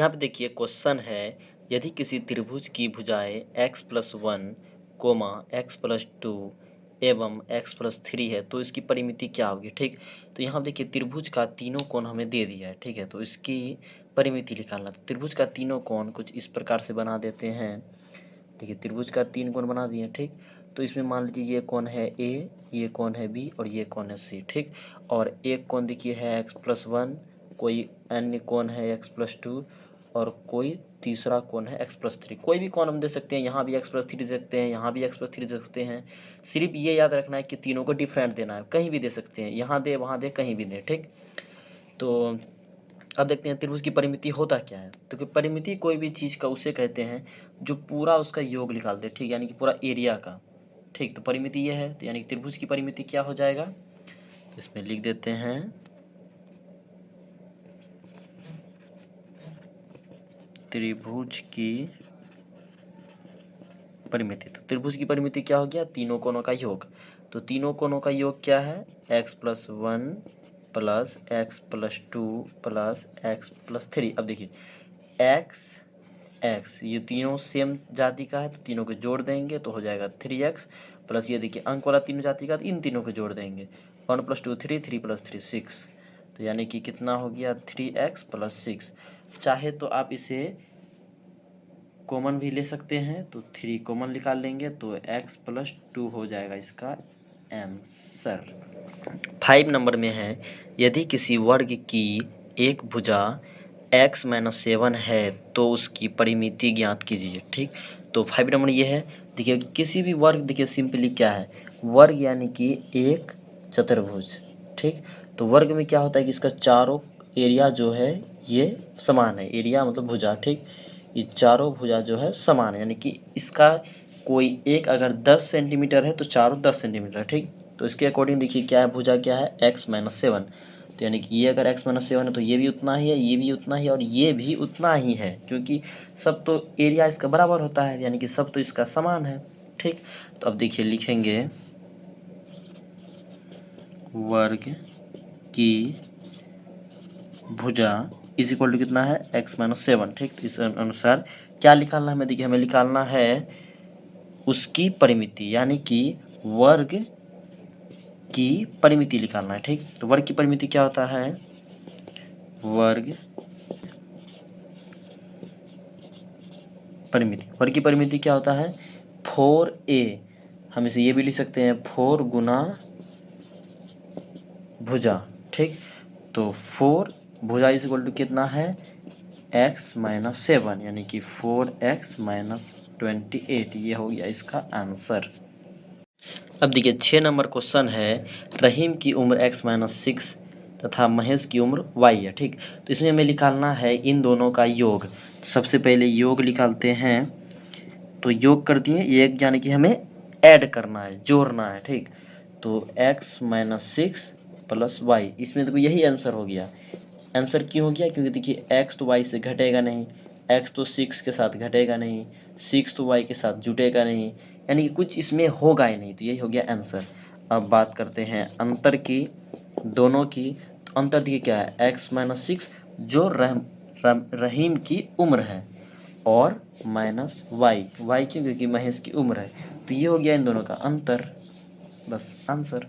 यहाँ पे देखिए क्वेश्चन है, यदि किसी त्रिभुज की भुजाएं x+1, x+2 एवं x+3 है तो इसकी परिमिति क्या होगी। ठीक, तो यहाँ देखिए त्रिभुज का तीनों कोण हमें दे दिया है। ठीक है, तो इसकी परिमिति निकालना। तो त्रिभुज का तीनों कोण कुछ इस प्रकार से बना देते हैं। देखिए त्रिभुज का 3 कोण बना दिए। ठीक, तो इसमें मान लीजिए ये कोण है ए, ये कोण है बी और ये कोण है सी। ठीक, और एक कोण देखिए है x+1, कोई अन्य कोण है x+2 और कोई तीसरा कोण है x+3। कोई भी कोण हम दे सकते हैं, यहाँ भी x+3 दे सकते हैं, यहाँ भी x+3 दे सकते हैं। सिर्फ ये याद रखना है कि तीनों को डिफरेंट देना है, कहीं भी दे सकते हैं, यहाँ दे वहाँ दे कहीं भी दे। ठीक, तो अब देखते हैं त्रिभुज की परिमिति होता क्या है। तो कि परिमिति कोई भी चीज़ का उसे कहते हैं जो पूरा उसका योग निकाल दे। ठीक, यानी कि पूरा एरिया का। ठीक, तो परिमिति ये है, तो यानी कि त्रिभुज की परिमिति क्या हो जाएगा, इसमें लिख देते हैं त्रिभुज की परिमिति। तो त्रिभुज की परिमिति क्या हो गया, तीनों कोणों का योग। तो तीनों कोणों का योग क्या है, x+1 plus x+2 plus x+3। अब देखिए x ये तीनों सेम जाति का है तो तीनों को जोड़ देंगे तो हो जाएगा 3x प्लस ये देखिए अंक वाला तीनों जाति का, तो इन तीनों को जोड़ देंगे 1 + 2 3, 3 + 3 6। तो यानी कि कितना हो गया 3x + 6। चाहे तो आप इसे कॉमन भी ले सकते हैं, तो 3 कॉमन निकाल लेंगे तो x+2 हो जाएगा इसका आंसर। 5 नंबर में है, यदि किसी वर्ग की एक भुजा x-7 है तो उसकी परिमिति ज्ञात कीजिए। ठीक, तो 5 नंबर ये है। देखिए किसी भी वर्ग, देखिए सिंपली क्या है, वर्ग यानी कि एक चतुर्भुज। ठीक, तो वर्ग में क्या होता है कि इसका चारों एरिया जो है ये समान है। एरिया मतलब भुजा। ठीक, ये चारों भुजा जो है समान है, यानी कि इसका कोई एक अगर 10 सेंटीमीटर है तो चारों 10 सेंटीमीटर। ठीक, तो इसके अकॉर्डिंग देखिए क्या है, भुजा क्या है x-7। तो यानी कि ये अगर x-7 है तो ये भी उतना ही है, ये भी उतना ही और ये भी उतना ही है, क्योंकि सब तो एरिया इसका बराबर होता है, यानी कि सब तो इसका समान है। ठीक, तो अब देखिए लिखेंगे वर्ग की भुजा इज इक्वल टू कितना है x-7। ठीक, तो इस अनुसार क्या निकालना है हमें, देखिए हमें निकालना है उसकी परिमिति, यानी कि वर्ग की परिमिति निकालना है। ठीक, तो वर्ग की परिमिति क्या होता है, वर्ग वर्ग की परिमिति क्या होता है 4a। हम इसे ये भी लिख सकते हैं 4 गुना भुजा। ठीक, तो 4 भुजा इज इक्वल टू कितना है x-7, यानी कि 4x - 28। ये हो गया इसका आंसर। अब देखिए 6 नंबर क्वेश्चन है, रहीम की उम्र x-6 तथा महेश की उम्र y है। ठीक, तो इसमें हमें निकालना है इन दोनों का योग। सबसे पहले योग निकालते हैं, तो योग कर दिए एक, यानी कि हमें ऐड करना है, जोड़ना है। ठीक, तो x-6 प्लस y, इसमें देखो यही आंसर हो गया। आंसर क्यों हो गया, क्योंकि देखिए x तो y से घटेगा नहीं, x तो 6 के साथ घटेगा नहीं, 6 तो y के साथ जुटेगा नहीं, यानी कि कुछ इसमें होगा ही नहीं, तो यही हो गया आंसर। अब बात करते हैं अंतर की, दोनों की। तो अंतर देखिए क्या है x-6 जो रहीम की उम्र है, और माइनस y क्यों, क्योंकि महेश की उम्र है। तो ये हो गया इन दोनों का अंतर, बस आंसर।